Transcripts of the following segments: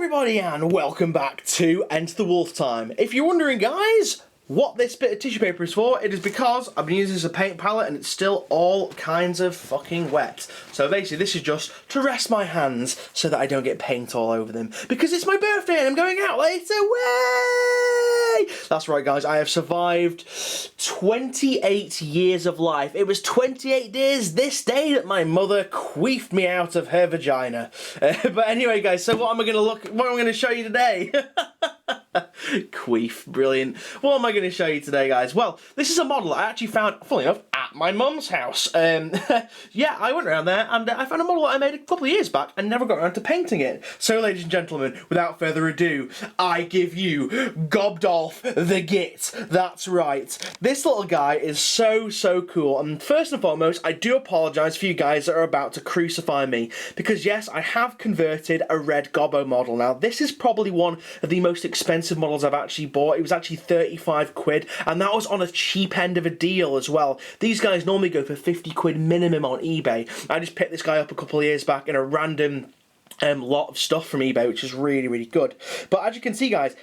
everybody and welcome back to Enter the Wolf Time. If you're wondering, guys, what this bit of tissue paper is for, it is because I've been using this as a paint palette and it's still all kinds of fucking wet. So basically this is just to rest my hands so that I don't get paint all over them. Because it's my birthday and I'm going out later, way! That's right, guys, I have survived 28 years of life. It was 28 days this day that my mother queefed me out of her vagina. But anyway, guys, so what am I going to show you today? Queef, brilliant. What am I going to show you today, guys? Well, this is a model I actually found, funnily enough, at my mum's house. Yeah, I went around there and I found a model that I made a couple of years back and never got around to painting it. So, ladies and gentlemen, without further ado, I give you Gobdolf da Git. That's right. This little guy is so cool. And first and foremost, I do apologise for you guys that are about to crucify me. Because yes, I have converted a red Gobbo model. Now, this is probably one of the most expensive models I've actually bought. It was actually 35 quid, and that was on a cheap end of a deal as well. These guys normally go for 50 quid minimum on eBay. I just picked this guy up a couple of years back in a random lot of stuff from eBay, which is really good. But as you can see, guys,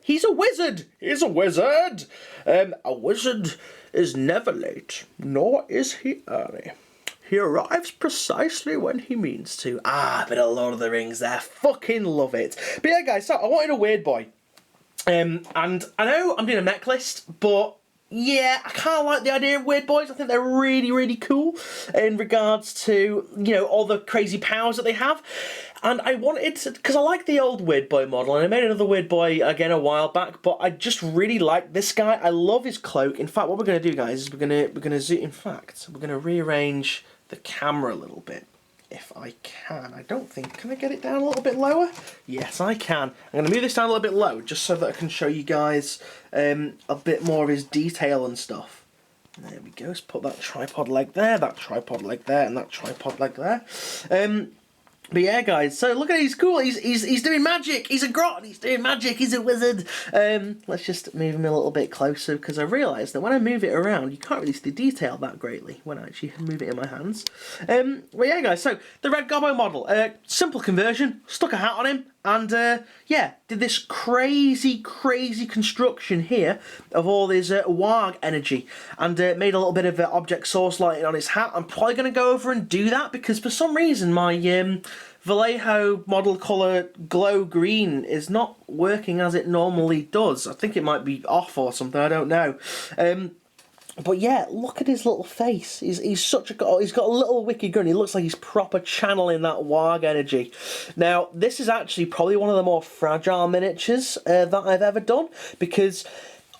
he's a wizard. He's a wizard. A wizard is never late, nor is he early. He arrives precisely when he means to. Ah, a bit of Lord of the Rings there. Fucking love it. But yeah, guys, so I wanted a weird boy. And I know I'm doing a mech list, but yeah, I kind of like the idea of weird boys. I think they're really cool in regards to, you know, all the crazy powers that they have. And I wanted to, because I like the old weird boy model, and I made another weird boy again a while back, but I just really like this guy. I love his cloak. In fact, what we're going to do, guys, is we're going to zoom. In fact, we're going to rearrange the camera a little bit. If I can. I don't think... Can I get it down a little bit lower? Yes, I can. I'm going to move this down a little bit low, just so that I can show you guys a bit more of his detail and stuff. There we go. Let's put that tripod leg there, that tripod leg there, and that tripod leg there. But yeah, guys, so look at it, he's cool, he's doing magic, he's a grot, he's doing magic, he's a wizard. Let's just move him a little bit closer, because I realised that when I move it around, you can't really see the detail that greatly when I actually move it in my hands. Well, yeah, guys, so the red Gobbo model, simple conversion, stuck a hat on him, and yeah, did this crazy construction here of all his warg energy, and made a little bit of object source lighting on his hat. I'm probably going to go over and do that because for some reason my Vallejo model colour glow green is not working as it normally does. I think it might be off or something, I don't know. But yeah, look at his little face. He's such a... He's got a little wicked grin. He looks like he's proper channeling that warg energy. Now, this is actually probably one of the more fragile miniatures that I've ever done, because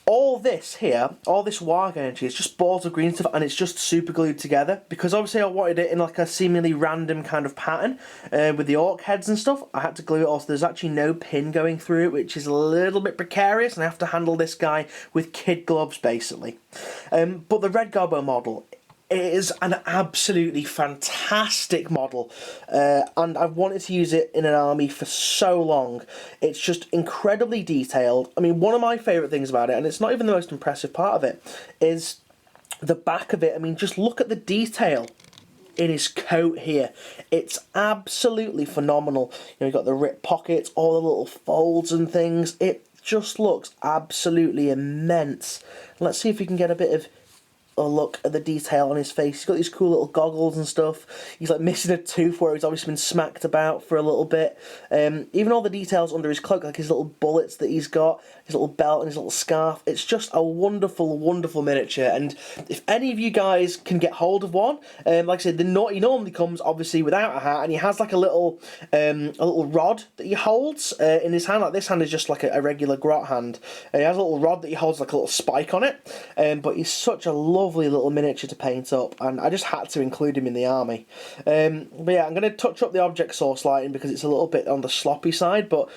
all this here, all this warg energy, is just balls of green stuff, and it's just super glued together. Because obviously I wanted it in like a seemingly random kind of pattern with the orc heads and stuff. I had to glue it all, so there's actually no pin going through it, which is a little bit precarious, and I have to handle this guy with kid gloves, basically. But the red Gobbo model is an absolutely fantastic model, and I've wanted to use it in an army for so long. It's just incredibly detailed. I mean, one of my favourite things about it, and it's not even the most impressive part of it, is the back of it. I mean, just look at the detail in his coat here. It's absolutely phenomenal. You know, you've got the rip pockets, all the little folds and things. It just looks absolutely immense. Let's see if we can get a bit of a look at the detail on his face. He's got these cool little goggles and stuff. He's like missing a tooth where he's obviously been smacked about for a little bit. Even all the details under his cloak, like his little bullets that he's got, his little belt and his little scarf. It's just a wonderful miniature. And if any of you guys can get hold of one, like I said, he normally comes obviously without a hat, and he has like a little rod that he holds in his hand. Like this hand is just like a regular grot hand. He has a little rod that he holds like a little spike on it. But he's such a lovely little miniature to paint up, and I just had to include him in the army. But yeah, I'm going to touch up the object source lighting because it's a little bit on the sloppy side, but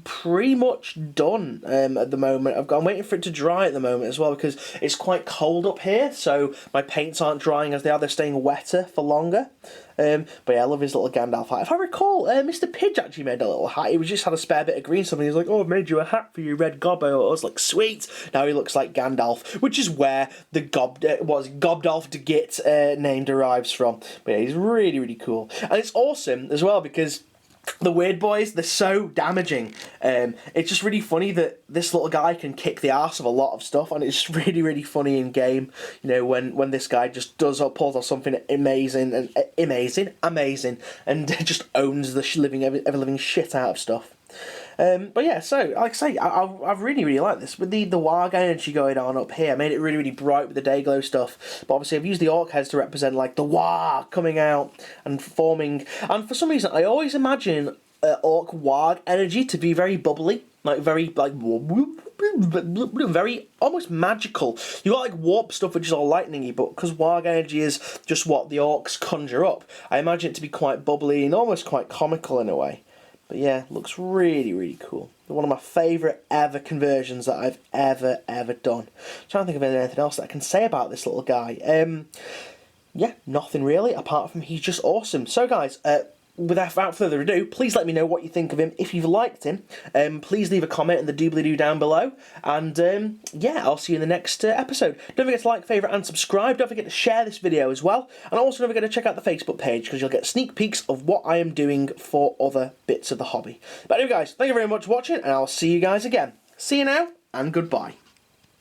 pretty much done at the moment. I'm waiting for it to dry at the moment as well, because it's quite cold up here, so my paints aren't drying as they are. They're staying wetter for longer. But yeah, I love his little Gandalf hat. If I recall, Mr. Pidge actually made a little hat. He just had a spare bit of green stuff, and he was like, "Oh, I've made you a hat for your red Gobbo." I was like, "Sweet!" Now he looks like Gandalf, which is where the Gobdolf da Git name derives from. But yeah, he's really cool, and it's awesome as well because The weird boys, they're so damaging. It's just really funny that this little guy can kick the arse of a lot of stuff, and it's just really, really funny in game. You know, when this guy just does or pulls off something amazing, and just owns the ever living shit out of stuff. But yeah, so like I say, I really, really like this with the warg energy going on up here. I made it really, really bright with the day glow stuff. But obviously, I've used the orc heads to represent like the warg coming out and forming. And for some reason, I always imagine orc warg energy to be very bubbly, like very like very almost magical. You got like warp stuff which is all lightningy, but because warg energy is just what the orcs conjure up, I imagine it to be quite bubbly and almost quite comical in a way. But yeah, looks really, really cool. One of my favourite ever conversions that I've ever done. I'm trying to think of anything else that I can say about this little guy. Yeah, nothing really, apart from he's just awesome. So guys, without further ado, please let me know what you think of him. If you've liked him, please leave a comment in the doobly-doo down below. And yeah, I'll see you in the next episode. Don't forget to like, favourite and subscribe. Don't forget to share this video as well. And also don't forget to check out the Facebook page, because you'll get sneak peeks of what I am doing for other bits of the hobby. But anyway guys, thank you very much for watching, and I'll see you guys again. See you now, and goodbye.